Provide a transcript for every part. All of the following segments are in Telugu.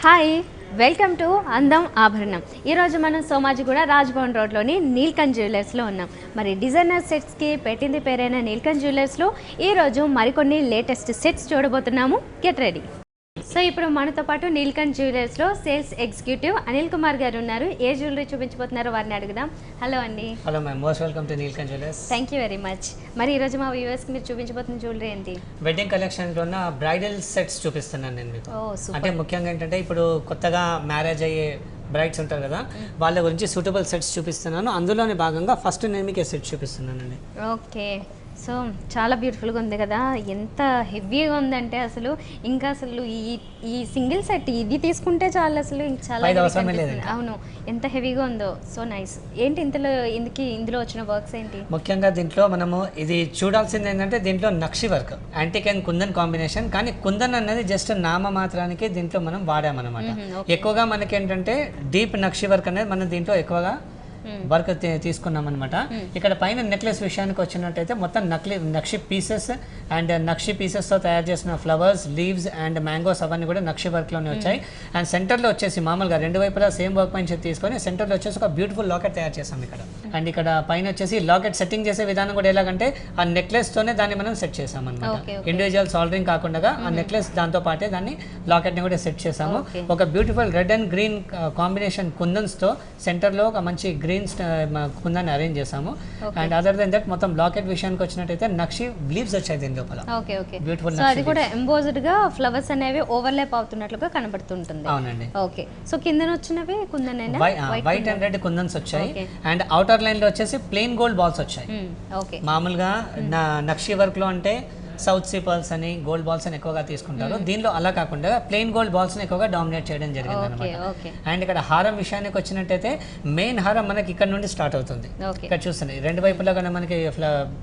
హాయ్, వెల్కమ్ టు అందం ఆభరణం. ఈరోజు మనం సోమాజిగూడ రాజ్భవన్ రోడ్లోని నీల్కంఠ్ జ్యువెలర్స్లో ఉన్నాం. మరి డిజైనర్ సెట్స్కి పెట్టింది పేరైన నీల్కంఠ్ జ్యువెలర్స్లో ఈరోజు మరికొన్ని లేటెస్ట్ సెట్స్ చూడబోతున్నాము. Get ready. సో ఇప్పుడు మనతో పాటు నీల్కంఠ్ జ్యువెలర్స్లో సేల్స్ ఎగ్జిక్యూటివ్ అనిల్ కుమార్ గారు ఉన్నారు. ఏ జ్యువెలరీ చూపించబోతున్నారో వారిని అడుగుదాం. హలో అండి. Hello ma'am, most welcome to Neelkanth jewellers. Thank you very much. మరి ఈరోజు మా వ్యూవర్స్కి మీరు చూపించబోతున్న జ్యువెలరీ ఏంటి? వెడ్డింగ్ కలెక్షన్లో ఉన్న బ్రైడల్ సెట్స్ చూపిస్తున్నాను నేను మీకు. అంటే ముఖ్యంగా ఏంటంటే ఇప్పుడు కొత్తగా మ్యారేజ్ అయ్యే బ్రైడ్స్ ఉంటారు కదా, వాళ్ళ గురించి సూటబుల్ సెట్స్ చూపిస్తున్నాను. అందులోని భాగంగా ఫస్ట్ నేను మీకు సెట్ చూపిస్తున్నానండి. ఓకే, సో చాలా బ్యూటిఫుల్గా ఉంది కదా, ఎంత హెవీగా ఉందంటే అసలు ఇంకా అసలు ఈ సింగిల్ సెట్ ఇది తీసుకుంటే చాలా అసలు చాలా అవును, ఎంత హెవీగా ఉందో. So nice. ఏంటి ఇందులో వచ్చిన వర్క్స్ ఏంటి? ముఖ్యంగా దీంట్లో మనము ఇది చూడాల్సింది ఏంటంటే దీంట్లో nakshi work, antique and kundan combination. కానీ కుందన్ అనేది జస్ట్ నామ మాత్రానికి దీంట్లో మనం వాడామన్నమాట. ఎక్కువగా మనకి ఏంటంటే డీప్ నక్షి వర్క్ అనేది మనం దీంట్లో ఎక్కువగా వర్క్ తీసుకున్నాం అనమాట. ఇక్కడ పైన నెక్లెస్ విషయానికి వచ్చినట్టయితే మొత్తం నక్షి పీసెస్ అండ్ నక్షి పీసెస్తో తయారు చేసిన ఫ్లవర్స్, లీవ్స్ అండ్ మ్యాంగోస్ అవన్నీ కూడా నక్షి వర్క్లోనే వచ్చాయి. అండ్ సెంటర్లో వచ్చేసి మామూలుగా రెండు వైపులా సేమ్ వర్క్ పైన తీసుకొని సెంటర్లో వచ్చేసి ఒక బ్యూటిఫుల్ లాకెట్ తయారు చేసాం ఇక్కడ. అండ్ ఇక్కడ పైన వచ్చేసి లాకెట్ సెట్టింగ్ చేసే విధానం కూడా ఎలాగంటే ఆ నెక్లెస్తోనే దాన్ని మనం సెట్ చేసాం అనమాట. ఇండివిజువల్ సాల్డరింగ్ కాకుండా ఆ నెక్లెస్ దాంతో పాటే దాన్ని లాకెట్ని కూడా సెట్ చేసాము. ఒక beautiful red and green combination కుందన్స్తో సెంటర్లో ఒక మంచి గ్రీన్ కుందాన్ని అరేంజ్ చేసాము. అండ్ అదర్ దెన్ దట్ మొత్తం లాకెట్ విషయానికి వచ్చినట్టయితే నక్షి లీవ్స్ వచ్చాయి దీని లోపల. బ్యూటిఫుల్. సో అది కూడా ఎంబోజ్డ్ గా ఫ్లవర్స్ అనేవి ఓవర్లాప్ అవుతున్నట్లుగా కనబడుతుంటుంది. అవునండి. ఓకే, సో కింద వచ్చినవి కుందన్ వైట్ అండ్ రెడ్ కుందన్స్ వచ్చాయి. అండ్ అవుటర్ లైన్ లో వచ్చేసి ప్లెయిన్ గోల్డ్ బాల్స్ వచ్చాయి. మామూలుగా నక్షి వర్క్ లో అంటే సౌత్ సీ పర్ల్స్ అని గోల్డ్ బాల్స్ అని ఎక్కువగా తీసుకుంటారు. దీనిలో అలా కాకుండా ప్లెయిన్ గోల్డ్ బాల్స్ ని ఎక్కువగా డామినేట్ చేయడం జరిగింది అనమాట. అండ్ ఇక్కడ హారం విషయానికి వచ్చినట్టయితే మెయిన్ హారం మనకి ఇక్కడ నుండి స్టార్ట్ అవుతుంది. ఇక్కడ చూస్తున్నాయి రెండు వైపులా కూడా మనకి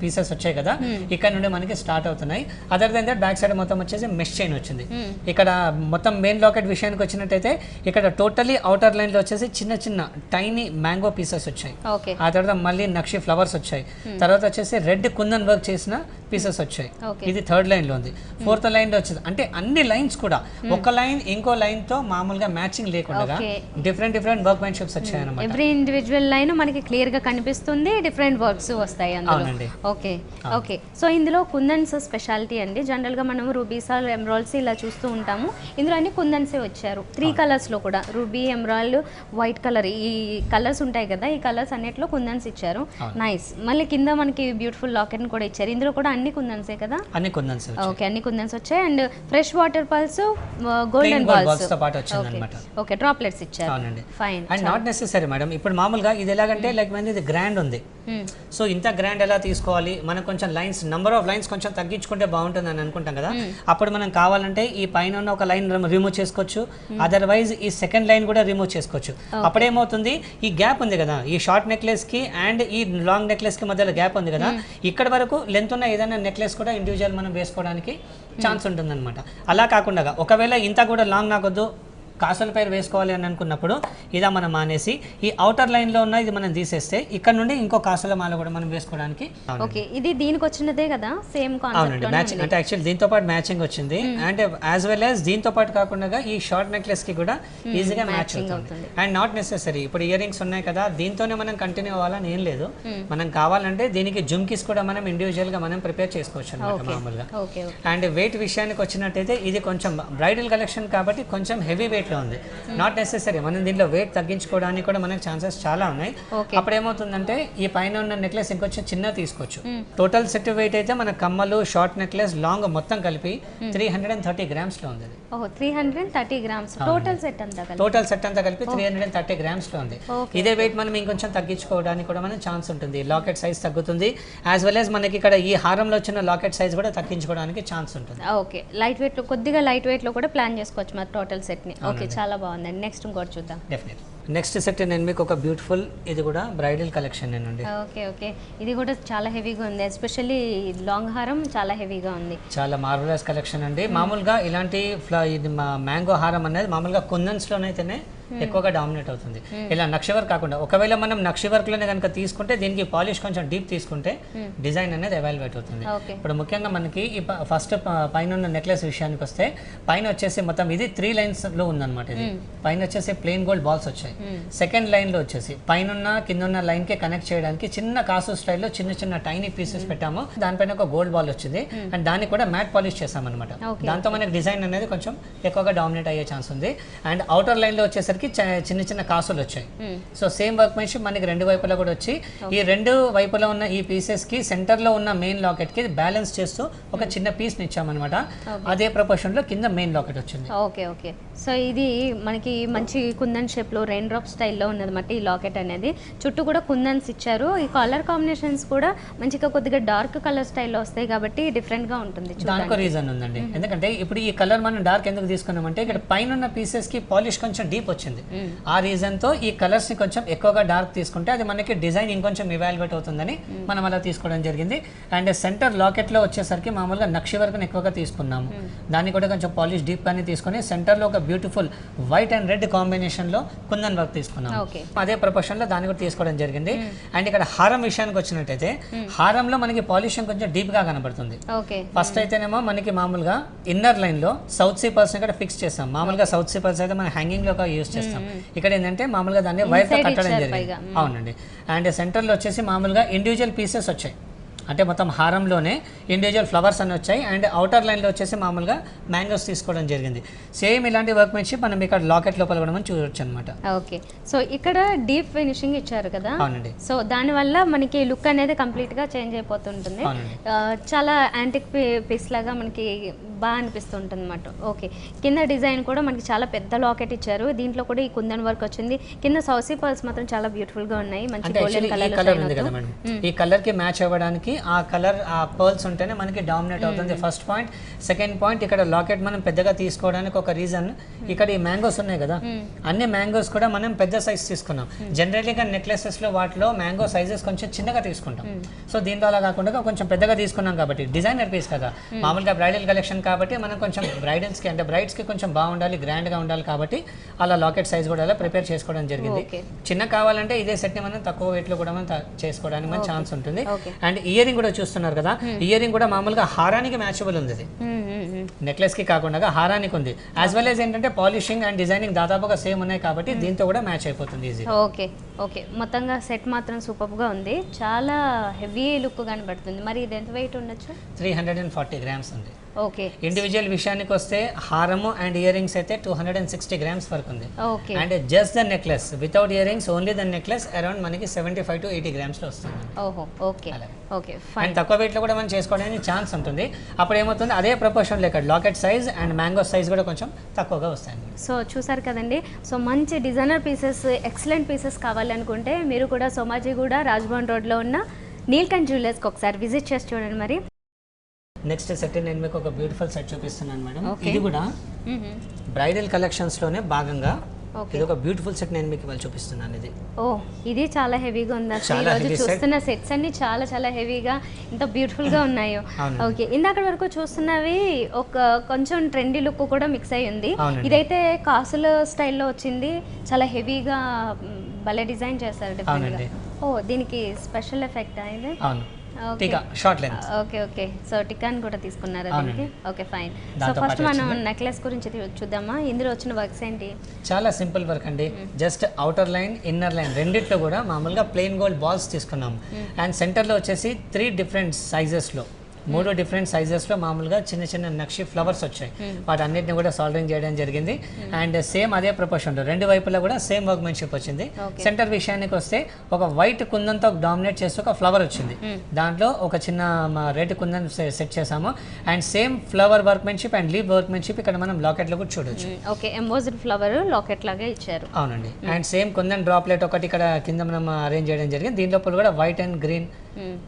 పీసెస్ వచ్చాయి కదా, ఇక్కడ నుండి మనకి స్టార్ట్ అవుతున్నాయి. Other then that back side మొత్తం వచ్చేసి మెష్ చైన్ వచ్చింది. ఇక్కడ మొత్తం మెయిన్ లాకెట్ విషయానికి వచ్చినట్టయితే ఇక్కడ టోటలీ అవుటర్ లైన్ లో వచ్చేసి చిన్న చిన్న టైనీ మ్యాంగో పీసెస్ వచ్చాయి. ఆ తర్వాత మళ్ళీ నక్షి ఫ్లవర్స్ వచ్చాయి. తర్వాత వచ్చేసి రెడ్ కుందన్ వర్క్ చేసిన పీసెస్ వచ్చాయి. ఇది థర్డ్ లైన్ లో ఉంది. ఫోర్త్ లైన్ లో వచ్చేది అంటే అన్ని లైన్స్ కూడా ఒక లైన్ ఇంకో లైన్ తో మామూలుగా మ్యాచింగ్ లేకుండా డిఫరెంట్ వర్క్ మ్యాన్షిప్స్ వచ్చాయి అన్నమాట. ఎవ్రీ ఇండివిజువల్ లైన్ మనకి క్లియర్ గా కనిపిస్తుంది, డిఫరెంట్ వర్క్స్ వస్తాయి అందులో. ఓకే, సో ఇందులో కుందన్స్ స్పెషాలిటీ అండి. జనరల్ గా మనం రూబీస్ ఎమరాల్డ్స్ ఇలా చూస్తూ ఉంటాము. ఇందులో అన్ని కుందన్సే వచ్చారు. 3 కలర్స్ లో కూడా రూబీ, ఎమరాల్డ్, వైట్ కలర్, ఈ కలర్స్ ఉంటాయి కదా, ఈ కలర్స్ అన్నిట్లో కుందన్స్ ఇచ్చారు. నైస్. మళ్ళీ కింద మనకి బ్యూటిఫుల్ లాకెట్ కూడా ఇచ్చారు. ఇందులో కూడా అన్ని కుందన్సే కదా? అన్ని కుందన్స్. ఓకే, అన్ని కుందన్స్ వచ్చాయి. And fresh water pulse, golden balls తో పాటు వచ్చింది అన్నమాట. ఓకే, డ్రాప్లెట్స్ ఇచ్చారు. అవునండి. Fine. And not necessary madam. ఇప్పుడు మామూలుగా ఇది ఎలాగంటే లైక్ మన ఇది గ్రాండ్ ఉంది. సో ఇంత గ్రాండ్ ఎలా తీసుకోవాలి, మనం కొంచెం లైన్స్ నంబర్ ఆఫ్ లైన్స్ కొంచెం తగ్గించుకుంటే బాగుంటుంది అని అనుకుంటాం కదా. అప్పుడు మనం కావాలంటే ఈ పైన ఉన్న ఒక లైన్ రిమూవ్ చేసుకోవచ్చు. అదర్వైజ్ ఈ సెకండ్ లైన్ కూడా రిమూవ్ చేసుకోవచ్చు. అప్పుడేమవుతుంది, ఈ గ్యాప్ ఉంది కదా, ఈ షార్ట్ నెక్లెస్ కి అండ్ ఈ లాంగ్ నెక్లెస్ కి మధ్యలో గ్యాప్ ఉంది కదా, ఇక్కడ వరకు లెంత్ ఉన్న ఏదైనా నెక్లెస్ కూడా ఇండివిజువల్ మనం వేసుకోవడానికి ఛాన్స్ ఉంటుందన్నమాట. అలా కాకుండా ఒకవేళ ఇంత కూడా లాంగ్ నాకొద్దు, కాసుల పైన వేసుకోవాలి అని అనుకున్నప్పుడు ఇలా మనం మానేసి ఈ అవుటర్ లైన్ లో ఉన్న ఇది మనం తీసేస్తే ఇక్కడ నుండి ఇంకో కాసుల మాల కూడా మనం వేసుకోవడానికి. ఓకే, ఇది దీనికి వచ్చినదే కదా, సేమ్ కాన్సెప్ట్. మ్యాచింగ్ అంటే యాక్చువల్లీ దీంతో పాటు మ్యాచింగ్ వచ్చింది. అండ్ యాజ్ వెల్ యాజ్ దీంతో పాటు కాకుండా ఈ షార్ట్ నెక్లెస్ కి కూడా ఈజీగా మ్యాచ్ అవుతుంది. అండ్ నాట్ నెసెసరీ ఇప్పుడు ఇయర్ రింగ్స్ ఉన్నాయి కదా, దీంతోనే మనం కంటిన్యూ అవ్వాలని ఏం లేదు. మనం కావాలంటే దీనికి జుమ్కీస్ కూడా మనం ఇండివిజువల్ గా మనం ప్రిపేర్ చేసుకోవచ్చు అన్నమాట మామూలుగా. అండ్ వెయిట్ విషయానికి వచ్చినట్టయితే ఇది కొంచెం బ్రైడల్ కలెక్షన్ కాబట్టి కొంచెం హెవీ వెయిట్ ఉంది. నాట్ నెసెసరీ మనం దీంట్లో వెయిట్ తగ్గించుకోవడానికి కూడా మనకు ఛాన్సెస్ చాలా ఉన్నాయి. అప్పుడు ఏమవుతుందంటే ఈ పైన ఉన్న నెక్లెస్ ఇంకొంచెం చిన్న తీసుకోవచ్చు. టోటల్ సెట్ వెయిట్ అయితే మన కమ్మలు, షార్ట్ నెక్లెస్, లాంగ్ మొత్తం కలిపి 330 గ్రామ్స్ లో ఉంది. 330 గ్రామ్స్ టోటల్ సెట్ అంతా కలిపి 330 గ్రామ్స్ లో ఉంది. ఇదే వెయిట్ మనం ఇంకొంచెం తగ్గించుకోవడానికి కూడా మనకు ఛాన్స్ ఉంటుంది. లాకెట్ సైజ్ తగ్గుతుంది. యాజ్ వెల్ యాజ్ మనకి ఇక్కడ ఈ హారంలో వచ్చిన లాకెట్ సైజ్ కూడా తగ్గించుకోవడానికి ఛాన్స్ ఉంటుంది. ఓకే, లైట్ వెయిట్ లో కొద్దిగా లైట్ వెయిట్ లో కూడా ప్లాన్ చేసుకోవచ్చు మన టోటల్ సెట్ ని. ఓకే, చాలా బాగుందండి. నెక్స్ట్ ఇంకోటి చూద్దాం. డెఫినెట్లీ నెక్స్ట్ సెట్ నేను మీకు ఒక బ్యూటిఫుల్, ఇది కూడా బ్రైడల్ కలెక్షన్ అండి. ఓకే, ఇది కూడా చాలా హెవీగా ఉంది. ఎస్పెషల్లీ లాంగ్ హారం చాలా హెవీగా ఉంది. చాలా మార్వెలస్ కలెక్షన్ అండి. మామూలుగా ఇలాంటి ఇది మ్యాంగో హారం అనేది మామూలుగా కుందన్స్ లోనైతేనే ఎక్కువగా డామినేట్ అవుతుంది. ఇలా నక్షి వర్క్ కాకుండా ఒకవేళ మనం నక్షి వర్క్ లోనే కనుక తీసుకుంటే దీనికి పాలిష్ కొంచెం డీప్ తీసుకుంటే డిజైన్ అనేది ఎవాల్యుయేట్ అవుతుంది. ఇప్పుడు ముఖ్యంగా మనకి ఈ ఫస్ట్ పైన ఉన్న నెక్లెస్ విషయానికి వస్తే పైన వచ్చేసి మొత్తం ఇది 3 లైన్స్ లో ఉందన్నమాట. ఇది పైన వచ్చేసి ప్లెయిన్ గోల్డ్ బాల్స్ వచ్చాయి. సెకండ్ లైన్ లో వచ్చేసి పైన కింద ఉన్న లైన్ కి కనెక్ట్ చేయడానికి చిన్న కాసు స్టైల్లో చిన్న చిన్న టైనీ పీసెస్ పెట్టాము. దానిపైన ఒక గోల్డ్ బాల్ వచ్చింది అండ్ దాన్ని కూడా మ్యాట్ పాలిష్ చేసాం అనమాట. దాంతో మనకి డిజైన్ అనేది కొంచెం ఎక్కువగా డామినేట్ అయ్యే ఛాన్స్ ఉంది. అండ్ అవుటర్ లైన్ లో వచ్చేసరికి చిన్న చిన్న కాసులు వచ్చాయి. సో సేమ్ వర్క్ మెన్షిప్ మనకి రెండు వైపులా కూడా వచ్చి ఈ రెండు వైపులా ఉన్న ఈ పీసెస్ కి సెంటర్ లో ఉన్న మెయిన్ లాకెట్ కి బ్యాలెన్స్ చేస్తూ ఒక చిన్న పీస్ ని ఇచ్చామన్నమాట. అదే ప్రపోర్షన్ లో కింద మెయిన్ లాకెట్ వచ్చింది. Okay okay. సో ఇది మనకి మంచి కుందన్ షేప్ లో రెయిన్ డ్రాప్ స్టైల్లో ఉన్నదన్నమాట ఈ లాకెట్ అనేది. చుట్టూ కూడా కుందన్స్ ఇచ్చారు. ఈ కలర్ కాంబినేషన్స్ కూడా మంచిగా కొద్దిగా డార్క్ కలర్ స్టైల్లో వస్తాయి కాబట్టి డిఫరెంట్ గా ఉంటుంది. దానికి రీజన్ ఉందండి. ఎందుకంటే ఇప్పుడు ఈ కలర్ మనం డార్క్ ఎందుకు తీసుకున్నామంటే ఇక్కడ పైన ఉన్న పీసెస్ కి పాలిష్ కొంచెం డీప్ వచ్చింది. ఆ రీజన్ తో ఈ కలర్స్ ని కొంచెం ఎక్కువగా డార్క్ తీసుకుంటే అది మనకి డిజైన్ ఇంకొంచెం ఇవాల్యుయేట్ అవుతుందని మనం అలా తీసుకోవడం జరిగింది. అండ్ సెంటర్ లాకెట్ లో వచ్చేసరికి మామూలుగా నక్షి వర్క్ ఎక్కువగా తీసుకున్నాము. దాన్ని కూడా కొంచెం పాలిష్ డీప్ గానే తీసుకొని సెంటర్ లో ఒక beautiful white and red combination లో కుందన్ వర్క్ తీసుకున్నాము. అదే ప్రపోర్షన్ లో దాన్ని కూడా తీసుకోవడం జరిగింది. అండ్ ఇక్కడ హారం విషయానికి వచ్చినట్టయితే హారంలో మనకి పాలిషింగ్ కొంచెం డీప్ గా కనబడుతుంది. ఫస్ట్ అయితేనేమో మనకి మామూలుగా ఇన్నర్ లైన్ లో సౌత్ సీ పర్స్ ఇక్కడ ఫిక్స్ చేస్తాం. మామూలుగా సౌత్ సీ పర్స్ అయితే మనం హ్యాంగింగ్ లో యూస్ చేస్తాం. ఇక్కడ ఏంటంటే మామూలుగా దాన్ని వైర్ తో కట్టడం జరిగింది. అవునండి. అండ్ సెంటర్ లో వచ్చేసి మామూలుగా ఇండివిజువల్ పీసెస్ వచ్చాయి. అంటే మొత్తం హారంలోనే ఇండివిజువల్ ఫ్లవర్స్ అని వచ్చాయి. అండ్ అవుటర్ లైన్లో వచ్చేసి మామూలుగా మ్యాంగోస్ తీసుకోవడం జరిగింది. సేమ్ ఇలాంటి వర్క్ మెన్షిప్ మనం ఇక్కడ లాకెట్ లోపల కూడా మనం చూడొచ్చు అనమాట. ఓకే. సో ఇక్కడ డీప్ ఫినిషింగ్ ఇచ్చారు కదా. అవునండి. సో దానివల్ల మనకి లుక్ అనేది కంప్లీట్ గా చేంజ్ అయిపోతుంటుంది. చాలా యాంటిక్ పీస్ లాగా మనకి బాగా అనిపిస్తుంటుంది అనమాట. ఓకే. కింద డిజైన్ కూడా మనకి చాలా పెద్ద లాకెట్ ఇచ్చారు. దీంట్లో కూడా ఈ కుందన్ వర్క్ వచ్చింది. కింద సౌసీ పర్ల్స్ మాత్రం చాలా బ్యూటిఫుల్ గా ఉన్నాయి. మంచి గోల్డెన్ కలర్ ఉంది కదా మేడం. ఈ కలర్ కి మ్యాచ్ అవ్వడానికి ఆ కలర్ ఆ పర్ల్స్ ఉంటేనే మనకి డామినేట్ అవుతుంది. First point. సెకండ్ పాయింట్ ఇక్కడ లాకెట్ మనం పెద్దగా తీసుకోవడానికి ఒక రీజన్ ఇక్కడ ఈ మ్యాంగోస్ ఉన్నాయి కదా. అన్ని మ్యాంగోస్ కూడా మనం పెద్ద సైజ్ తీసుకున్నాం. జనరల్గా నెక్లెసెస్ లో వాటిలో మ్యాంగో సైజెస్ కొంచెం చిన్నగా తీసుకుంటాం. సో దీంట్లో అలా కాకుండా కొంచెం పెద్దగా తీసుకున్నాం కాబట్టి డిజైనర్ పీస్ కదా. మామూలుగా బ్రైడల్ కలెక్షన్ కాబట్టి మనం కొంచెం బ్రైడల్స్ కి అంటే బ్రైడ్స్ కి కొంచెం బాగుండాలి, గ్రాండ్ గా ఉండాలి కాబట్టి అలా లాకెట్ సైజ్ కూడా అలా ప్రిపేర్ చేసుకోవడం జరిగింది. చిన్న కావాలంటే ఇదే సెట్ ని మనం తక్కువ వెయిట్ లో కూడా మనం చేసుకోవడానికి మన ఛాన్స్ ఉంటుంది. అండ్ ఇయరింగ్ కూడా చూస్తున్నారు కదా. ఇయరింగ్ కూడా మామూలుగా హారానికి మ్యాచబుల్ ఉంది. నెక్లెస్ కి కాకుండా హారానికి ఉంది. యాజ్ వెల్ యాజ్ ఏంటంటే పాలిషింగ్ అండ్ డిజైనింగ్ దాదాపుగా సేమ్ ఉన్నాయి కాబట్టి దీంతో కూడా మ్యాచ్ అయిపోతుంది ఈజీ. Okay okay. మొత్తంగా సెట్ మాత్రం సూపర్ గా ఉంది. చాలా హెవీ లుక్ కనబడుతుంది. మరి ఇది ఎంత వెయిట్ ఉండొచ్చు? 340 గ్రామ్స్ ఉంది. ఓకే. ఇండివిజువల్ విషయానికి వస్తే హారము అండ్ ఇయర్ రింగ్స్ అయితే 260 గ్రామ్స్ వరకు ఉంది. Okay. And just the necklace without ear rings only the necklace around మనకి 75 to 80 గ్రామ్స్ లో వస్తుంది. ఓహో ఓకే ఓకే ఫైన్. అండ్ తక్కువ వెయిట్ లో కూడా మనం చేసుకోవడానికి ఛాన్స్ ఉంటుంది. అప్పుడు ఏమవుతుంది అదే ప్రపోర్షన్ లో ఇక్కడ locket size and mango size కూడా కొంచెం తక్కువగా వస్తాయి. సో చూసారు కదండి. సో మంచి డిజైనర్ పీసెస్, ఎక్సలెంట్ పీసెస్ కావాలనుకుంటే మీరు కూడా సోమాజిగూడ రాజ్భవన్ రోడ్లో ఉన్న నీల్కంఠ్ జ్యువెలర్స్కి ఒకసారి విజిట్ చేసి చూడండి. మరి నెక్స్ట్ సెట్ నేను మీకు ఒక బ్యూటిఫుల్ సెట్ చూపిస్తున్నాను మేడం. ఇది కూడా బ్రైడల్ కలెక్షన్స్ లోనే భాగంగా ఇది ఒక బ్యూటిఫుల్ సెట్ నేను మీకు ఇవాళ చూపిస్తున్నాను. ఇది ఇది చాలా హెవీగా ఉంది. అసలు ఈ రోజు చూస్తున్న సెట్స్ అన్ని చాలా చాలా హెవీగా ఎంత బ్యూటిఫుల్ గా ఉన్నాయో. ఓకే. ఇందాక వరకు చూస్తున్నవి ఒక కొంచెం ట్రెండీ లుక్ కూడా మిక్స్ అయ్యి ఉంది. ఇదైతే కాసుల స్టైల్లో వచ్చింది. చాలా హెవీగా భలే డిజైన్ చేశారు డిఫరెంట్ గా. దీనికి స్పెషల్ ఎఫెక్ట్ అయింది. Okay okay. సో టికాన్ కూడా తీసుకున్నారా దీనికి? Okay fine. సో ఫస్ట్ మనం నెక్లెస్ గురించి చూద్దామా. ఇందులో వచ్చిన వర్క్స్ ఏంటి? చాలా సింపుల్ వర్క్ అండి. Just outer line inner line రెండిట్లో కూడా మామూలుగా ప్లెయిన్ గోల్డ్ బాల్స్ తీసుకున్నాము. అండ్ సెంటర్లో వచ్చేసి 3 డిఫరెంట్ సైజెస్లో 3 డిఫరెంట్ సైజెస్లో మామూలుగా చిన్న చిన్న నక్షి ఫ్లవర్స్ వచ్చాయి. వాటి అన్నిటిని కూడా సాల్డరింగ్ చేయడం జరిగింది. అండ్ సేమ్ అదే ప్రపోర్షన్లో రెండు వైపులా కూడా సేమ్ వర్క్ మెన్షిప్ వచ్చింది. సెంటర్ విషయానికి వస్తే ఒక వైట్ కుందంతో డామినేట్ చేస్తూ ఒక ఫ్లవర్ వచ్చింది. దాంట్లో ఒక చిన్న రెడ్ కుందన్ సెట్ చేసాము. And same flower workmanship and leaf workmanship ఇక్కడ మనం లాకెట్లో కూడా చూడొచ్చు. ఓకే. ఎంబోస్డ్ ఫ్లవర్ లాకెట్ లాగా ఇచ్చారు. అవునండి. అండ్ సేమ్ కుందన్ డ్రాప్లెట్ ఒకటి ఇక్కడ కింద మనం అరేంజ్ చేయడం జరిగింది. దీంట్లో కూడా వైట్ అండ్ గ్రీన్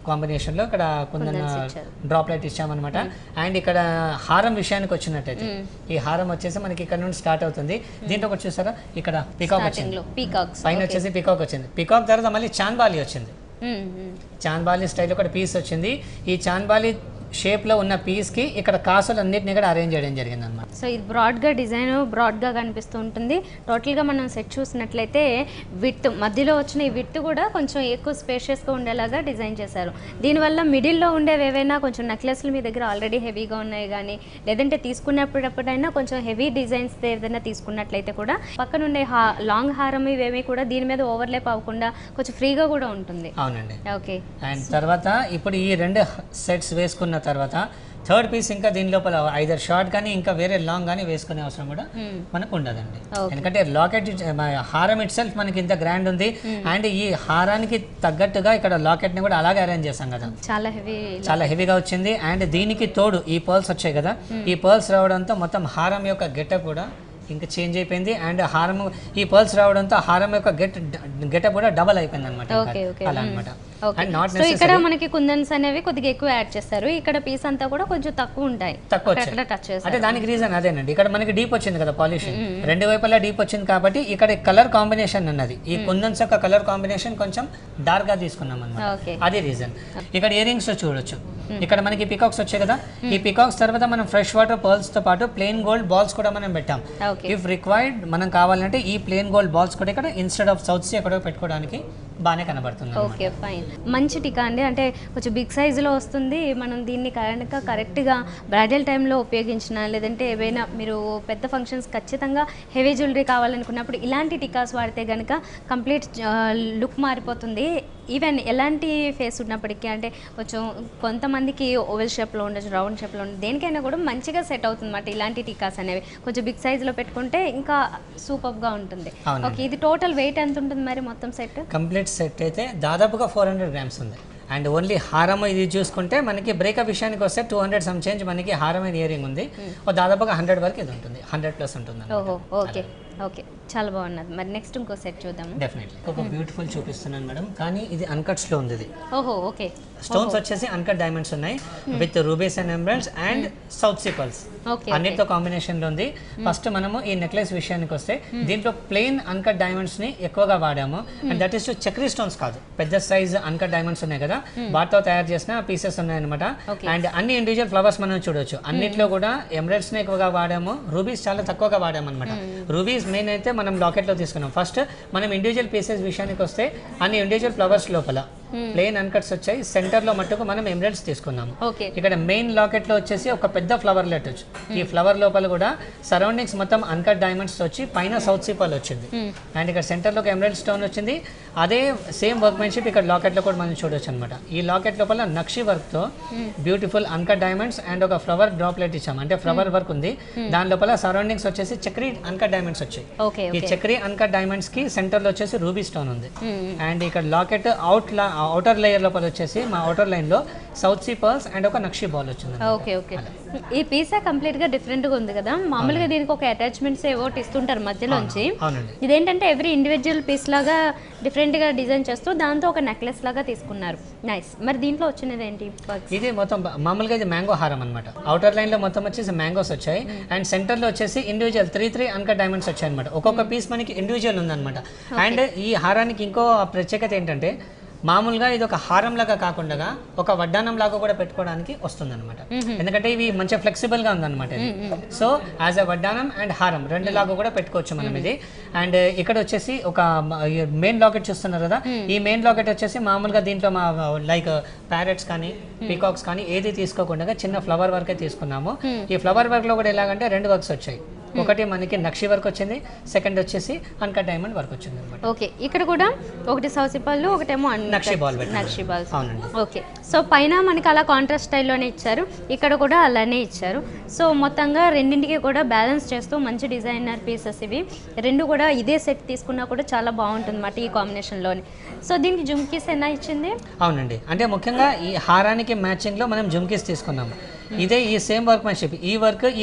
కాంబినేషన్ లో ఇక్కడ కుందన్ డ్రాప్లెట్ ఇచ్చామన్నమాట. అండ్ ఇక్కడ హారం విషయానికి వచ్చినట్టయితే ఈ హారం వచ్చేసి మనకి ఇక్కడ నుండి స్టార్ట్ అవుతుంది. దీంట్లో ఒకటి చూసారా ఇక్కడ పీకాక్ వచ్చింది. పైన వచ్చేసి పీకాక్ వచ్చింది. పీకాక్ తర్వాత మళ్ళీ చాన్బాలి వచ్చింది. చాన్బాలి స్టైల్ ఒకటి పీస్ వచ్చింది. ఈ చాన్బాలి షేప్లో ఉన్న పీస్కి ఇక్కడ కాసులు అన్నిటిని కూడా అరేంజ్ చేయడం జరిగింది అనమాట. సో ఇది బ్రాడ్గా డిజైన్ బ్రాడ్గా కనిపిస్తూ ఉంటుంది. టోటల్గా మనం సెట్ చూసినట్లయితే విత్ మధ్యలో వచ్చిన ఈ విత్ కూడా కొంచెం ఎక్కువ స్పేషియస్గా ఉండేలాగా డిజైన్ చేశారు. దీనివల్ల మిడిల్లో ఉండేవి ఏవైనా కొంచెం నెక్లెస్లు మీ దగ్గర ఆల్రెడీ హెవీగా ఉన్నాయి కానీ లేదంటే తీసుకున్నప్పుడైనా కొంచెం హెవీ డిజైన్స్ ఏదైనా తీసుకున్నట్లయితే కూడా పక్కన ఉండే లాంగ్ హారం ఇవేమీ కూడా దీని మీద ఓవర్లేప్ అవ్వకుండా కొంచెం ఫ్రీగా కూడా ఉంటుంది. అవునండి. ఓకే. అండ్ తర్వాత ఇప్పుడు ఈ 2 సెట్స్ వేసుకున్న తర్వాత థర్డ్ పీస్ ఇంకా దీని లోపల ఐదర్ షార్ట్ కానీ ఇంకా వేరే లాంగ్ కానీ వేసుకునే అవసరం కూడా మనకు ఉండదండి. ఎందుకంటే లాకెట్ హారం ఇట్ సెల్ఫ్ మనకి ఇంత గ్రాండ్ ఉంది అండ్ ఈ హారానికి తగ్గట్టుగా ఇక్కడ లాకెట్ ని కూడా అలాగే అరేంజ్ చేస్తాం కదా, చాలా హెవీగా వచ్చింది. అండ్ దీనికి తోడు ఈ పర్ల్స్ వచ్చాయి కదా, ఈ పర్ల్స్ రావడంతో మొత్తం హారం యొక్క గెటప్ కూడా ఇంకా చేంజ్ అయిపోయింది. అండ్ హారం ఈ పర్ల్స్ రావడంతో హారం యొక్క గెటప్ కూడా డబల్ అయిపోయింది అనమాట. అలా అనమాట. సో ఇక్కడ మనకి కుందన్స్ అనేవి కొద్దిగా ఎక్కువ యాడ్ చేస్తారు, ఇక్కడ పీస్ అంతా కూడా కొంచెం తక్కువ ఉంటాయి, అంటే దానికి రీజన్ అదేనండి. ఇక్కడ మనకి డీప్ వచ్చింది కదా పాలిషింగ్, 2 వైపులా డీప్ వచ్చింది కాబట్టి ఇక్కడ కలర్ కాంబినేషన్ అన్నది ఈ కుందన్స్ యొక్క కలర్ కాంబినేషన్ కొంచెం డార్క్ గా తీసుకున్నాం అనమాట. అది రీజన్. ఇక్కడ ఇయర్ రింగ్స్ చూడొచ్చు, ఇక్కడ మనకి పికాక్స్ వచ్చాయి కదా, ఈ పికాక్స్ తర్వాత మనం ఫ్రెష్ వాటర్ పర్ల్స్ తో పాటు ప్లెయిన్ గోల్డ్ బాల్స్ కూడా మనం పెట్టాం. ఇఫ్ రిక్వైర్డ్ మనం కావాలంటే ఈ ప్లెయిన్ గోల్డ్ బాల్స్ కూడా ఇక్కడ ఇన్స్టెడ్ ఆఫ్ సౌత్ సీ ఎక్కడో పెట్టుకోవడానికి బాగానే కనబడుతుంది. Okay fine. మంచి టికా అండి, అంటే కొంచెం బిగ్ సైజులో వస్తుంది. మనం దీన్ని కనుక కరెక్ట్గా బ్రైడల్ టైంలో ఉపయోగించిన లేదంటే ఏవైనా మీరు పెద్ద ఫంక్షన్స్ ఖచ్చితంగా హెవీ జ్యువెలరీ కావాలనుకున్నప్పుడు ఇలాంటి టికాస్ వాడితే కనుక కంప్లీట్ లుక్ మారిపోతుంది. ఈవెన్ ఎలాంటి ఫేస్ ఉన్నప్పటికీ, అంటే కొంచెం కొంతమందికి ఓవెల్ షేప్లో ఉండొచ్చు, రౌండ్ షేప్లో ఉండొచ్చు, దేనికైనా కూడా మంచిగా సెట్ అవుతుంది అన్నమాట ఇలాంటి టికాస్ అనేవి. కొంచెం బిగ్ సైజులో పెట్టుకుంటే ఇంకా సూపర్గా ఉంటుంది. ఓకే, ఇది టోటల్ వెయిట్ ఎంత ఉంటుంది మరి మొత్తం సెట్? కంప్లీట్ సెట్ అయితే దాదాపుగా 400 గ్రామ్స్ ఉంది. అండ్ ఓన్లీ హారం ఇది చూసుకుంటే మనకి బ్రేకప్ విషయానికి వస్తే 200 సమ్ చేంజ్ మనకి హారం అండ్ ఇయర్ రింగ్ ఉంది. దాదాపుగా 100 వరకు ఇది ఉంటుంది, 100+ ఉంటుంది. ఓహో ఓకే ఓకే, చాలా బాగున్నది. మరి నెక్స్ట్ ఇంకో సెట్ చూద్దాం. డెఫినెట్లీ ఒక బ్యూటిఫుల్ చూపిస్తున్నాను మేడం, కానీ ఇది అన్కట్స్ లో ఉంది. ఇది ఓహో ఓకే. స్టోన్స్ వచ్చేసి అన్కట్ డైమండ్స్ ఉన్నాయి with rubies and emeralds and south sea pearls అన్నిటితో కాంబినేషన్ లో ఉంది. ఫస్ట్ మనము ఈ నెక్లెస్ విషయానికి వస్తే దీంట్లో ప్లెయిన్ అన్కట్ డైమండ్స్ ని ఎక్కువగా వాడాము. And that is Chakri stones కాదు, పెద్ద సైజ్ అన్కట్ డైమండ్స్ ఉన్నాయి కదా, వాటితో తయారు చేసిన పీసెస్ ఉన్నాయన్నమాట. అండ్ అన్ని ఇండివిజువల్ ఫ్లవర్స్ మనం చూడొచ్చు. అన్నిట్లో కూడా ఎమరాల్డ్స్ ని ఎక్కువగా వాడాము, రూబీస్ చాలా తక్కువగా వాడాము అనమాట. రూబీస్ మెయిన్ అయితే మనం లాకెట్ లో తీసుకున్నాం. ఫస్ట్ మనం ఇండివిజువల్ పీసెస్ విషయానికి వస్తే అన్ని ఇండివిజువల్ ఫ్లవర్స్ లోపల ప్లెయిన్ అన్కట్స్ వచ్చాయి, సెంటర్ లో మట్టుకు మనం ఎమరాల్డ్స్ తీసుకున్నాము. ఇక్కడ మెయిన్ లాకెట్ లో వచ్చేసి ఒక పెద్ద ఫ్లవర్ లెట్ వచ్చి, ఈ ఫ్లవర్ లోపల కూడా సరౌండింగ్స్ మొత్తం అన్కట్ డైమండ్స్ వచ్చి పైన సౌత్ సీ పర్ల్ వచ్చింది. అండ్ ఇక్కడ సెంటర్ లోకి ఎమరాల్డ్ స్టోన్ వచ్చింది. అదే సేమ్ వర్క్మెన్షిప్ ఇక్కడ లాకెట్ లో కూడా మనం చూడొచ్చు అనమాట. ఈ లాకెట్ లోపల నక్షి వర్క్ తో బ్యూటిఫుల్ అన్కట్ డైమండ్స్ అండ్ ఒక ఫ్లవర్ డ్రాప్లెట్ ఇచ్చాము, అంటే ఫ్లవర్ వర్క్ ఉంది. దాని లోపల సరౌండింగ్స్ వచ్చేసి చక్రీ అన్కట్ డైమండ్స్ వచ్చాయి. ఈ చక్రీ అన్కట్ డైమండ్స్ కి సెంటర్ లో వచ్చేసి రూబీ స్టోన్ ఉంది. అండ్ ఇక్కడ లాకెట్ అవుటర్ లేయర్ లోపల వచ్చేసి మా అవుటర్ లైన్ లో సౌత్ సీ పర్ల్స్ అండ్ ఒక నక్షి బాల్ వచ్చింది. Okay okay. ఈ పీస్ కంప్లీట్ గా డిఫరెంట్ గా ఉంది కదా, మామూలుగా దీనికి ఒక అటాచ్మెంట్స్ ఏవో ఇస్తుంటారు మధ్యలోంచి, ఇదేంటంటే ఎవ్రీ ఇండివిజువల్ పీస్ లాగా డిఫరెంట్ గా డిజైన్ చేస్తూ దాంతో ఒక నెక్లెస్ లాగా తీసుకున్నారు. నైస్. మరి దీంట్లో వచ్చినది ఏంటి? ఇది మొత్తం మామూలుగా ఇది మ్యాంగో హారం అనమాట. అవుటర్ లైన్ లో మొత్తం వచ్చేసి మ్యాంగోస్ వచ్చాయి అండ్ సెంటర్ లో వచ్చేసి ఇండివిజువల్ 3 అన్కట్ డైమండ్స్ వచ్చాయి అనమాట. ఒక్కొక్క పీస్ మనకి ఇండివిజువల్ ఉందన్నమాట. అండ్ ఈ హారానికి ఇంకో ప్రత్యేకత ఏంటంటే మామూలుగా ఇది ఒక హారం లాగా కాకుండా ఒక వడ్డానం లాగా కూడా పెట్టుకోవడానికి వస్తుంది అనమాట. ఎందుకంటే ఇవి మంచిగా ఫ్లెక్సిబుల్ గా ఉందన్నమాట. సో యాజ్ అ వడ్డానం అండ్ హారం 2 లాగా కూడా పెట్టుకోవచ్చు మనం ఇది. అండ్ ఇక్కడ వచ్చేసి ఒక మెయిన్ లాకెట్ చూస్తున్నారు కదా, ఈ మెయిన్ లాకెట్ వచ్చేసి మామూలుగా దీంట్లో మా లైక్ ప్యారెట్స్ కానీ పీకాక్స్ కానీ ఏది తీసుకోకుండా చిన్న ఫ్లవర్ వర్కే తీసుకున్నాము. ఈ ఫ్లవర్ వర్క్ లో కూడా ఎలాగంటే 2 వర్క్స్ వచ్చాయి. ఒకటి మనకి నక్షి వర్క్ వచ్చింది, సెకండ్ వచ్చేసి అన్కట్ డైమండ్ వర్క్ వచ్చింది అనమాట. ఓకే, ఇక్కడ కూడా ఒకటి సౌత్ పళ్ళు, ఒకటేమో నక్షి బాల్. అవునండి. ఓకే, సో పైన మనకి అలా కాంట్రాస్ట్ స్టైల్లోనే ఇచ్చారు, ఇక్కడ కూడా అలానే ఇచ్చారు. సో మొత్తంగా రెండింటికి కూడా బ్యాలెన్స్ చేస్తూ మంచి డిజైనర్ పీసెస్ ఇవి. 2 కూడా ఇదే సెట్ తీసుకున్నా కూడా చాలా బాగుంటుంది అన్నమాట ఈ కాంబినేషన్లోని. సో దీనికి జుమ్కీస్ ఎలా ఇచ్చింది? అవునండి, అంటే ముఖ్యంగా ఈ హారానికి మ్యాచింగ్ లో మనం జుమ్కీస్ తీసుకున్నాము. ఇదే ఈ సేమ్ వర్క్మెన్షిప్, ఈ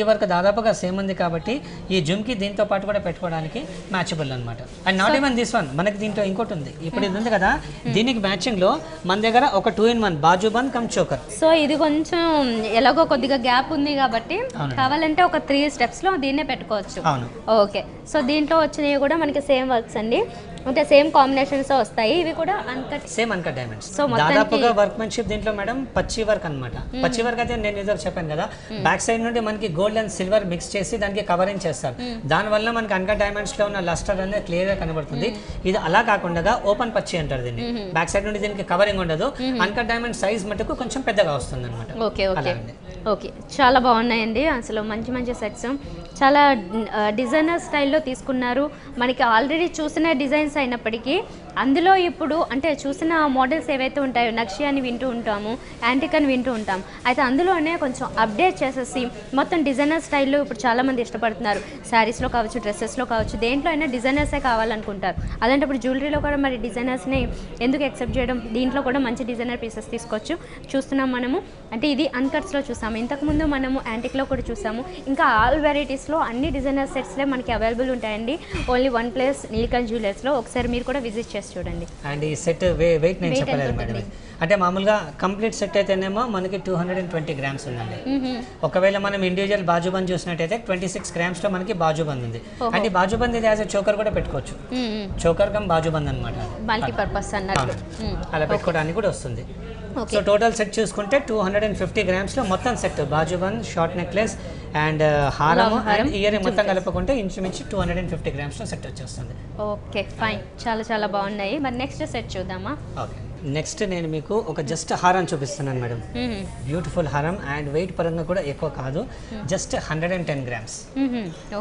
వర్క్ దాదాపుగా సేమ్ ఉంది కాబట్టి ఈ జుమ్కి దీంతో పాటు కూడా పెట్టుకోవడానికి మ్యాచబుల్ అనమాట. And not even this one, మనకి దీంట్లో ఇంకోటి ఉంది. ఇప్పుడు ఇది ఉంది కదా, దీనికి మ్యాచింగ్ లో మన దగ్గర ఒక 2-in-1 bajuband come choker. So ఇది కొంచెం ఎలాగో కొద్దిగా గ్యాప్ ఉంది కాబట్టి కావాలంటే ఒక 3 steps లో దీన్నే పెట్టుకోవచ్చు. అవును. ఓకే, సో దీంట్లో వచ్చినవి కూడా మనకి సేమ్ వర్క్స్ అండి. అంటే సేమ్ కాంబినేషన్స్ వస్తాయి, ఇవి కూడా uncut same uncut diamonds. So దాదాపుగా వర్క్మెన్షిప్ దీంట్లో మేడం పచ్చి వర్క్ అన్నమాట. పచ్చి వర్క్ అయితే నేను ఏదో చెప్పాను కదా, బ్యాక్ సైడ్ నుండి మనకి గోల్డ్ అండ్ సిల్వర్ మిక్స్ చేసి దానికి కవరింగ్ చేస్తారు. దాని వల్ల మనకి అన్కట్ డైమండ్స్ లో ఉన్న లస్టర్ అనేది క్లియర్ గా కనబడుతుంది. ఇది అలా కాకుండా ఓపెన్ పచ్చి అంటారు దీన్ని. బ్యాక్ సైడ్ నుండి దీనికి కవరింగ్ ఉండదు. అన్కట్ డైమండ్ సైజ్ మటుకు కొంచెం పెద్దగా వస్తుంది అనమాట. ఓకే ఓకే ఓకే, చాలా బాగున్నాయండి. అసలు మంచి మంచి సెట్స్, చాలా డిజైనర్ స్టైల్లో తీసుకున్నారు. మనకి ఆల్రెడీ చూసిన డిజైన్స్ అయినప్పటికీ అందులో ఇప్పుడు అంటే చూసిన మోడల్స్ ఏవైతే ఉంటాయో నక్షి అని వింటూ ఉంటాము, యాంటిక్ అని వింటూ ఉంటాం, అయితే అందులోనే కొంచెం అప్డేట్ చేసేసి మొత్తం డిజైనర్ స్టైల్లో ఇప్పుడు చాలామంది ఇష్టపడుతున్నారు. శారీస్లో కావచ్చు, డ్రెస్సెస్లో కావచ్చు, దేంట్లో అయినా డిజైనర్సే కావాలనుకుంటారు. అలాంటప్పుడు జ్యువెలరీలో కూడా మరి డిజైనర్స్ని ఎందుకు యాక్సెప్ట్ చేయడం, దీంట్లో కూడా మంచి డిజైనర్ పీసెస్ తీసుకోవచ్చు. చూస్తున్నాం మనము, అంటే ఇది అన్కట్స్లో చూసాము, ఇంతకుముందు మనము యాంటిక్లో కూడా చూసాము. ఇంకా ఆల్ వెరైటీస్లో అన్ని డిజైనర్ సెట్స్లే మనకి అవైలబుల్ ఉంటాయండి. ఓన్లీ వన్ ప్లేస్ నీలకంఠ్ జ్యువెలర్స్లో. ఒకసారి మీరు కూడా విజిట్ చేసి చూడండి. అండ్ ఈ సెట్ వెయిట్ నేను చెప్పలేదు మేడం. అంటే మామూలుగా కంప్లీట్ సెట్ అయితేనేమో మనకి 220 గ్రామ్స్ ఉందండి. ఒకవేళ మనం ఇండివిజువల్ బాజుబంద్ చూసినట్టయితే 26 గ్రామ్స్ లో మనకి బాజుబంద్ ఉంది. అంటే బాజుబంద్ ఇది యాజ్ చోకర్ కూడా పెట్టుకోవచ్చు. చోకర్ కమ్ బాజుబంద్ అనమాట, మల్టీ పర్పస్ అన్నట్టు అలా పెట్టుకోవడానికి కూడా వస్తుంది. సో టోటల్ సెట్ చూసుకుంటే 250 గ్రామ్స్ లో మొత్తం set bajuband, short necklace and హారం అండ్ ఇయర్ మొత్తం కలుపుకుంటే ఇంచుమించు 250 గ్రామ్స్ లో సెట్ వచ్చేస్తుంది. ఓకే ఫైన్, చాలా చాలా బాగున్నాయి. మరి నెక్స్ట్ సెట్ చూద్దామా? ఓకే, నెక్స్ట్ నేను మీకు ఒక జస్ట్ హారం చూపిస్తున్నాను మేడం. బ్యూటిఫుల్ హారం అండ్ వెయిట్ పరంగా కూడా ఎక్కువ కాదు, జస్ట్ 110 గ్రామ్స్.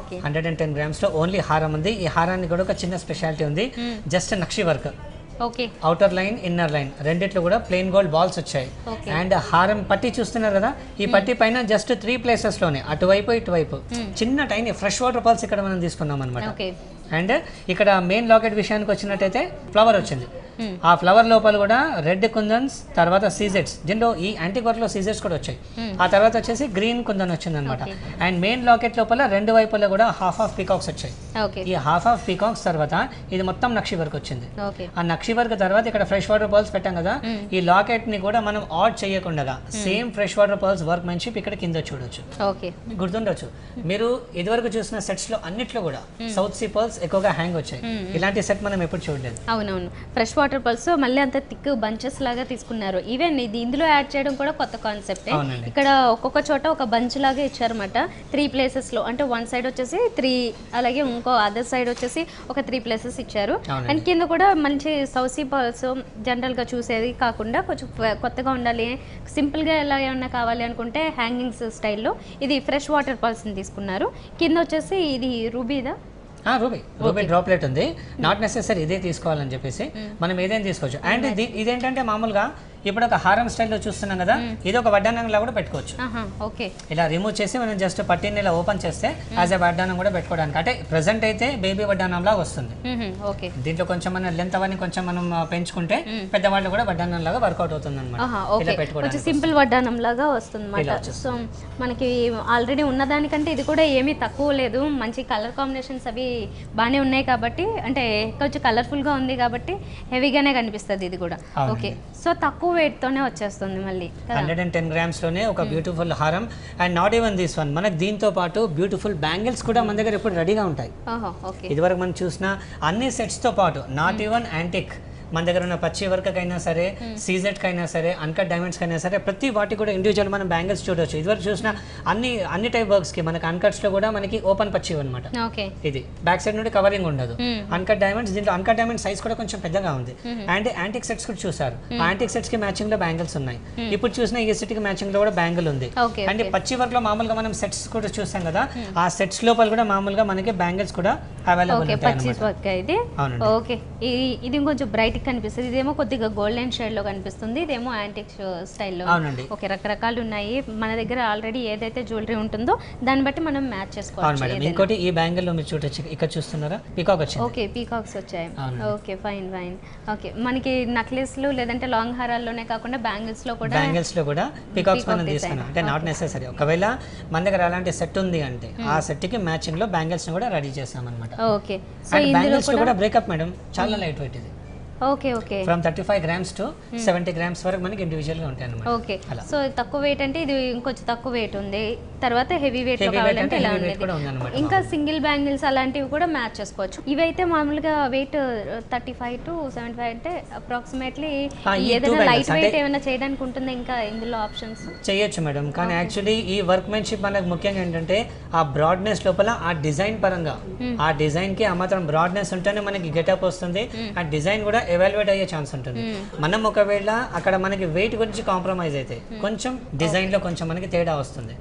ఓకే, 110 గ్రామ్స్ లో ఓన్లీ హారం ఉంది. ఈ హారానికి కూడా ఒక చిన్న స్పెషాలిటీ ఉంది, just nakshi work. Okay, outer line, inner line రెండిట్లో కూడా ప్లెయిన్ గోల్డ్ బాల్స్ వచ్చాయి. అండ్ హారం పట్టి చూస్తున్నారు కదా, ఈ పట్టి పైన జస్ట్ 3 ప్లేసెస్ లోనే అటువైపు ఇటువైపు చిన్న టైనీ ఫ్రెష్ వాటర్ పల్స్ ఇక్కడ మనం తీసుకున్నాం అనమాట. అండ్ ఇక్కడ మెయిన్ లాకెట్ విషయానికి వచ్చినట్టయితే ఫ్లవర్ వచ్చింది. ఆ ఫ్లవర్ లోపల కూడా రెడ్ కుందన్స్, తర్వాత సీజెట్స్, దీంట్లో ఈ యాంటిక్ వర్క్ లో సీజెట్స్ కూడా వచ్చాయి. ఆ తర్వాత వచ్చేసి గ్రీన్ కుందన్ వచ్చింది అనమాట. అండ్ మెయిన్ లాకెట్ లోపల రెండు వైపులా కూడా హాఫ్ ఆఫ్ పీకాక్స్ వచ్చాయి. ఈ హాఫ్ ఆఫ్ పీకాక్స్ తర్వాత ఇది మొత్తం నక్షి వర్క్ వచ్చింది. ఆ నక్షి వర్క్ తర్వాత ఇక్కడ ఫ్రెష్ వాటర్ పర్ల్స్ పెట్టాం కదా, ఈ లాకెట్ ని కూడా మనం ఆడ్ చేయకుండా same fresh water pearls workmanship ఇక్కడ కింద చూడొచ్చు. గుర్తుండొచ్చు, మీరు ఇదివరకు చూసిన సెట్స్ లో అన్నిట్లో కూడా సౌత్ సీ పర్ల్స్ ఎక్కువగా హ్యాంగ్ వచ్చాయి. ఇలాంటి సెట్ మనం ఎప్పుడు చూడలేదు. అవునవును, ఫ్రెష్ వాటర్ పల్స్ మళ్ళీ అంత థిక్ బంచెస్ లాగా తీసుకున్నారు. ఈవెన్ ఇది ఇందులో యాడ్ చేయడం కూడా కొత్త కాన్సెప్ట్. ఇక్కడ ఒక్కొక్క చోట ఒక బంచ్ లాగా ఇచ్చారన్నమాట, 3 ప్లేసెస్ లో. అంటే వన్ సైడ్ వచ్చేసి 3, అలాగే ఇంకో అదర్ సైడ్ వచ్చేసి ఒక 3 ప్లేసెస్ ఇచ్చారు. అండ్ కింద కూడా మంచి సౌసీ పల్స్, జనరల్ గా చూసేది కాకుండా కొంచెం కొత్తగా ఉండాలి, సింపుల్ గా ఎలా ఏమన్నా కావాలి అనుకుంటే హ్యాంగింగ్స్ స్టైల్లో ఇది ఫ్రెష్ వాటర్ పల్స్ ని తీసుకున్నారు. కింద వచ్చేసి ఇది రూబీదా, రూబీ డ్రాప్లెట్ ఉంది. నాట్ నెసెసరీ ఇదే తీసుకోవాలని చెప్పేసి మనం ఏదైనా తీసుకోవచ్చు. అండ్ ఇదేంటంటే మామూలుగా ఇప్పుడు ఒక హారం స్టైల్లో చూస్తున్నాం కదా, ఇది ఒక వడ్డానంలా కూడా పెట్టుకోవచ్చు. ఇలా రిమూవ్ చేసి మనం జస్ట్ పట్టిని ఇలా ఓపెన్ చేస్తే యాజ్ ఎ వడ్డానం కూడా పెట్టుకోవడానికి. అంటే ప్రెసెంట్ అయితే బేబీ వడ్డానం లాగా వస్తుంది. దీంట్లో కొంచెం మన లెంత్ అవన్నీ కొంచెం మనం పెంచుకుంటే పెద్దవాళ్ళు కూడా వడ్డానం లాగా వర్కౌట్ అవుతుంది అనమాట. సింపుల్ వడ్డానం లాగా వస్తుంది. సో మనకి ఆల్రెడీ ఉన్నదానికంటే ఇది కూడా ఏమీ తక్కువ లేదు. మంచి కలర్ కాంబినేషన్స్ అవి బాగానే ఉన్నాయి కాబట్టి, అంటే కొంచెం కలర్ఫుల్ గా ఉంది కాబట్టి హెవీగానే కనిపిస్తుంది ఇది కూడా. ఓకే, సో తక్కువ వెయిట్ తోనే వచ్చేస్తుంది మళ్ళీ. 110 గ్రామ్స్ లోనే ఒక బ్యూటిఫుల్ హారం. And not even this one, మనకి దీంతో పాటు బ్యూటిఫుల్ బ్యాంగిల్స్ కూడా మన దగ్గర ఇప్పుడు రెడీగా ఉంటాయి. ఇదివరకు మనం చూసిన అన్ని సెట్స్ తో పాటు నాట్ ఈవెన్ యాంటిక్ మన దగ్గర ఉన్న పచ్చి వర్క్ అయినా సరే, సీజెట్ కైనా సరే, అన్కట్ డైమండ్స్ కైనా సరే, ప్రతి వాటి కూడా ఇండివిజువల్ మనం బ్యాంగిల్స్ చూడవచ్చు. ఇదివరకు చూసిన అన్ని టైప్ వర్క్స్ కి మనకి అన్కట్స్ లో కూడా మనకి ఓపెన్ పచ్చి అనమాట. ఇది బ్యాక్ సైడ్ నుండి కవరింగ్ ఉండదు. అన్కట్ డైమండ్స్, దీంట్లో అన్కట్ డైమండ్ సైజ్ కూడా కొంచెం పెద్దగా ఉంది. అండ్ యాంటిక్ సెట్స్ కూడా చూసారు, యాంటిక్ సెట్స్ కి మ్యాచింగ్ లో బ్యాంగిల్స్ ఉన్నాయి. ఇప్పుడు చూసిన ఈ సెట్ కి మ్యాచింగ్ లో కూడా బ్యాంగిల్ ఉంది. అండ్ పచ్చి వర్క్ లో మామూలుగా మనం సెట్స్ కూడా చూసాం కదా, ఆ సెట్స్ లోపల కూడా మామూలుగా మనకి బ్యాంగిల్స్ కూడా అవైలబుల్ ఉంటాయి. ఓకే, ఇది కొంచెం బ్రైట్ కనిపిస్తుంది, ఇదేమో కొద్దిగా గోల్డెన్ షేడ్ లో కనిపిస్తుంది, ఇదేమో యాంటిక్ స్టైల్లో. ఓకే, రకరకాలు ఉన్నాయి మన దగ్గర. ఆల్రెడీ ఏదైతే జ్యువెలరీ ఉంటుందో దాన్ని బట్టి మనం మ్యాచ్ చేసుకోవచ్చు. ఇంకోటి ఈ బ్యాంగిల్ లో మీరు చూడొచ్చు, ఇక్కడ చూస్తున్నారా పీకాక్ వచ్చింది. ఓకే, పీకాక్స్ వచ్చాయి. Okay, fine fine. ఓకే, మనకి నెక్లెస్లు లేదంటే లాంగ్ హారాల్లోనే కాకుండా బ్యాంగిల్స్ లో కూడా పీకాక్స్ మనం తీసుకున్నాం. అంటే నాట్ నెసెసరీ, ఒకవేళ మన దగ్గర అలాంటి సెట్ ఉంది అంటే ఆ సెట్ కి మ్యాచింగ్ లో బ్యాంగిల్స్ ని కూడా రెడీ చేస్తాం అన్నమాట. ఓకే, సో బ్యాంగిల్స్ లో కూడా బ్రేకప్ మేడం, చాలా లైట్ వెయిట్ ఇది. Okay okay from 35 grams to 70 grams వరకు మనకి ఇండివిజువల్ గా ఉంటాయి అన్నమాట. ఓకే సో తక్కువ వెయిట్ అంటే ఇది ఇంకొంచెం తక్కువ వెయిట్ ఉంది, తర్వాత హెవీ వెయిట్ లో కావాలంటే ఇలా ఉంది. ఇంకా సింగిల్ బ్యాంగిల్స్ అలాంటివి కూడా మ్యాచ్ చేసుకోవచ్చు. ఇవైతే మామూలుగా వెయిట్ 35 to 75 అంటే అప్రాక్సిమేట్లీ ఏదైనా లైట్ వెయిట్ ఏమైనా చేయడానికి ఉంటుందా ఇంకా ఇందులో ఆప్షన్స్? చేయొచ్చు మేడం, కానీ యాక్చువల్లీ ఈ వర్క్మెన్షిప్ మనకు ముఖ్యంగా ఏంటంటే ఆ బ్రాడ్నెస్ లోపల ఆ డిజైన్ పరంగా ఆ డిజైన్ కి ఆ మాత్రం బ్రాడ్నెస్ ఉంటేనే మనకి గెటప్ వస్తుంది, ఆ డిజైన్ కూడా ఎవాల్యుయేట్ అయ్యే ఛాన్స్ ఉంటుంది. మనం ఒకవేళ అక్కడ మనకి వెయిట్ గురించి కాంప్రమైజ్ అయితే కొంచెం డిజైన్ లో కొంచెం మనకి తేడా వస్తుంది.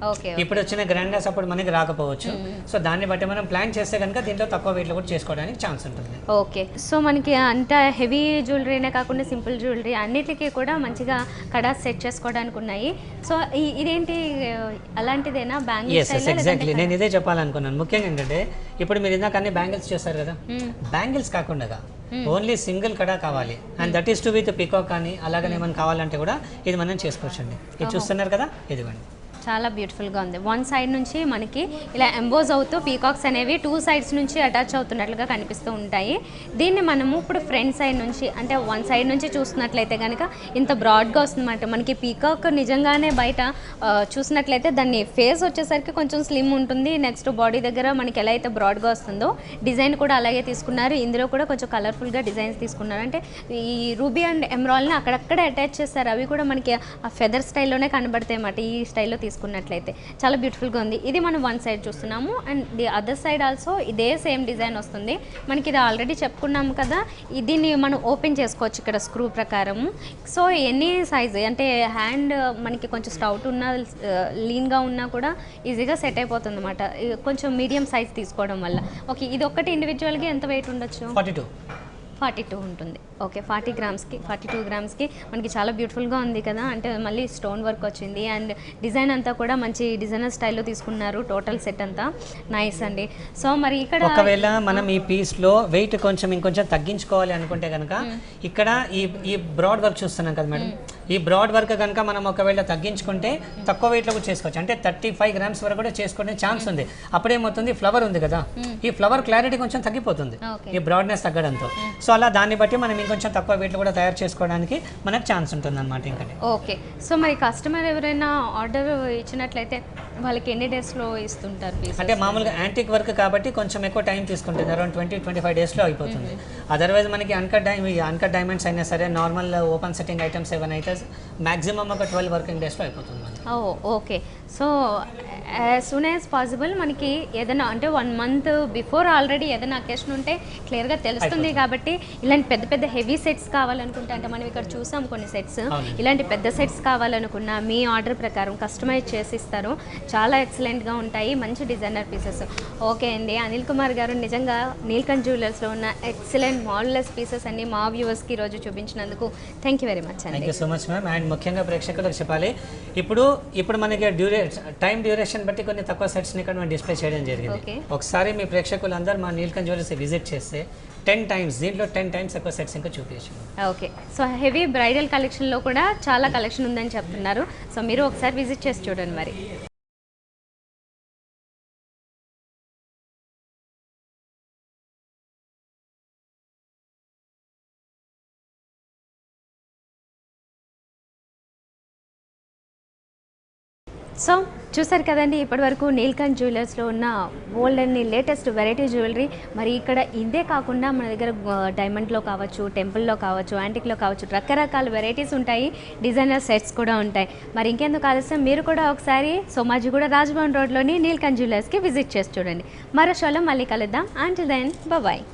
ఇప్పుడు వచ్చిన గ్రాండ్నెస్ అప్పుడు మనకి రాకపోవచ్చు. సో దాన్ని బట్టి మనం ప్లాన్ చేస్తే కనుక దీంట్లో తక్కువ వెయిట్ లో కూడా చేసుకోవడానికి ఛాన్స్ ఉంటుంది. ఓకే సో మనకి అంత హెవీ జ్యువెలరీనే కాకుండా సింపుల్ జ్యువెలరీ అన్నిటికీ కూడా మంచిగా కడా సెట్ చేసుకోవడానికి ఉన్నాయి. సో ఇదేంటి అలాంటిదేనా బ్యాంగిల్స్? ఎగ్జాక్ట్లీ నేను ఇదే చెప్పాలనుకున్నాను. ముఖ్యంగా ఏంటంటే ఇప్పుడు మీరు ఇందాక అన్ని బ్యాంగిల్స్ చేస్తారు కదా, బ్యాంగిల్స్ కాకుండా ఓన్లీ సింగిల్ కడా కావాలి and that is to with peacock కానీ అలాగనే ఏమైనా కావాలంటే కూడా ఇది మనం చేసుకోవచ్చండి. ఇది చూస్తున్నారు కదా, ఇదిగోండి చాలా బ్యూటిఫుల్గా ఉంది. వన్ సైడ్ నుంచి మనకి ఇలా ఎంబోజ్ అవుతూ పీకాక్స్ అనేవి 2 సైడ్స్ నుంచి అటాచ్ అవుతున్నట్లుగా కనిపిస్తూ ఉంటాయి. దీన్ని మనము ఇప్పుడు ఫ్రంట్ సైడ్ నుంచి అంటే వన్ సైడ్ నుంచి చూస్తున్నట్లయితే కనుక ఇంత బ్రాడ్గా వస్తుందన్నమాట. మనకి పీకాక్ నిజంగానే బయట చూసినట్లయితే దాన్ని ఫేస్ వచ్చేసరికి కొంచెం స్లిమ్ ఉంటుంది. నెక్స్ట్ బాడీ దగ్గర మనకి ఎలా అయితే బ్రాడ్గా వస్తుందో డిజైన్ కూడా అలాగే తీసుకున్నారు. ఇందులో కూడా కొంచెం కలర్ఫుల్గా డిజైన్స్ తీసుకున్నారు. అంటే ఈ రూబీ అండ్ ఎమరాల్ని అక్కడక్కడే అటాచ్ చేస్తారు. అవి కూడా మనకి ఆ ఫెదర్ స్టైల్లోనే కనబడతాయి అన్నమాట. ఈ స్టైల్లో తీసుకున్నట్లయితే చాలా బ్యూటిఫుల్గా ఉంది. ఇది మనం వన్ సైడ్ చూస్తున్నాము and the other side also ఇదే సేమ్ డిజైన్ వస్తుంది. మనకి ఇది ఆల్రెడీ చెప్పుకున్నాము కదా, దీన్ని మనం ఓపెన్ చేసుకోవచ్చు ఇక్కడ స్క్రూ ప్రకారము. సో ఎనీ సైజ్ అంటే హ్యాండ్ మనకి కొంచెం స్టౌట్ ఉన్న లీన్గా ఉన్నా కూడా ఈజీగా సెట్ అయిపోతుంది అనమాట, కొంచెం మీడియం సైజ్ తీసుకోవడం వల్ల. ఓకే ఇది ఒక్కటి ఇండివిజువల్గా ఎంత వెయిట్ ఉండొచ్చు? 42 ఉంటుంది. ఓకే 40 గ్రామ్స్కి 42 గ్రామ్స్కి మనకి చాలా బ్యూటిఫుల్గా ఉంది కదా. అంటే మళ్ళీ స్టోన్ వర్క్ వచ్చింది అండ్ డిజైన్ అంతా కూడా మంచి డిజైనర్ స్టైల్లో తీసుకున్నారు. టోటల్ సెట్ అంతా నైస్ అండి. సో మరి ఇక్కడ ఒకవేళ మనం ఈ పీస్లో వెయిట్ కొంచెం ఇంకొంచెం తగ్గించుకోవాలి అనుకుంటే కనుక ఇక్కడ ఈ బ్రాడ్ వర్క్ చూస్తున్నాం కదా మేడం, ఈ బ్రాడ్ వర్క్ కనుక మనం ఒకవేళ తగ్గించుకుంటే తక్కువ వెయిట్లో కూడా చేసుకోవచ్చు. అంటే 35 గ్రామ్స్ వరకు కూడా చేసుకునే ఛాన్స్ ఉంది. అప్పుడేమవుతుంది, ఫ్లవర్ ఉంది కదా, ఈ ఫ్లవర్ క్లారిటీ కొంచెం తగ్గిపోతుంది ఈ బ్రాడ్నెస్ తగ్గడంతో. సో అలా దాన్ని బట్టి మనం ఇంకొంచెం తక్కువ వెయిట్లో కూడా తయారు చేసుకోవడానికి మనకు ఛాన్స్ ఉంటుంది అనమాట. ఇంకా ఓకే సో మరి కస్టమర్ ఎవరైనా ఆర్డర్ ఇచ్చినట్లయితే వాళ్ళకి ఎన్ని డేస్లో ఇస్తుంటారు? అంటే మామూలుగా యాంటిక్ వర్క్ కాబట్టి కొంచెం ఎక్కువ టైం తీసుకుంటుంది, అరౌండ్ 20-25 డేస్లో అయిపోతుంది. అదర్వైజ్ మనకి అన్కట్ డైమండ్స్ అయినా సరే నార్మల్ ఓపెన్ సెట్టింగ్ ఐటమ్స్ ఏమైనా అయితే మ్యాక్సిమం ఒక 12 వర్కింగ్ డేస్లో అయిపోతుంది. Okay so as soon as possible మనకి ఏదైనా అంటే 1 month బిఫోర్ ఆల్రెడీ ఏదైనా అకేషన్ ఉంటే క్లియర్గా తెలుస్తుంది. కాబట్టి ఇలాంటి పెద్ద పెద్ద హెవీ సెట్స్ కావాలనుకుంటే అంటే మనం ఇక్కడ చూసాం కొన్ని సెట్స్, ఇలాంటి పెద్ద సెట్స్ కావాలనుకున్నా మీ ఆర్డర్ ప్రకారం కస్టమైజ్ చేసి ఇస్తారు. చాలా ఎక్సలెంట్గా ఉంటాయి, మంచి డిజైనర్ పీసెస్. ఓకే అండి, అనిల్ కుమార్ గారు నిజంగా నీల్కంఠ్ జ్యువెలర్స్లో ఉన్న ఎక్సలెంట్ మాడ్యులస్ పీసెస్ అన్ని మా వ్యూవర్స్కి ఈరోజు చూపించినందుకు థ్యాంక్ యూ వెరీ మచ్ అండి. Thank you so much ma'am. And ముఖ్యంగా ప్రేక్షకులకు చెప్పాలి, ఇప్పుడు మనకి టైం డ్యూరేషన్ బట్టి కొన్ని తక్కువ సెట్స్ని ఇక్కడ మనం డిస్ప్లే చేయడం జరిగింది. ఒకసారి మీ ప్రేక్షకులందరూ మా నీల్కంఠ్ జ్యువెలర్స్ విజిట్ చేస్తే 10 times దీంట్లో 10 times ఎక్కువ సెట్స్ ఇంకా చూపించాను. ఓకే సో హెవీ బ్రైడల్ కలెక్షన్లో కూడా చాలా కలెక్షన్ ఉందని చెప్తున్నారు. సో మీరు ఒకసారి విజిట్ చేసి చూడండి మరి. సో చూసారు కదండి, ఇప్పటి వరకు నీల్కంఠ్ జ్యువెలర్స్లో ఉన్న old and latest variety jewellery. మరి ఇక్కడ ఇదే కాకుండా మన దగ్గర డైమండ్లో కావచ్చు, టెంపుల్లో కావచ్చు, యాంటిక్లో కావచ్చు, రకరకాల వెరైటీస్ ఉంటాయి, డిజైనర్ సెట్స్ కూడా ఉంటాయి. మరి ఇంకెందుకు ఆలస్యం, మీరు కూడా ఒకసారి సోమాజిగూడ రాజ్భవన్ రోడ్లోని నీల్కంఠ్ జ్యువెలర్స్కి విజిట్ చేసి చూడండి. మరో షోలో మళ్ళీ కలుద్దాం. Until then bye.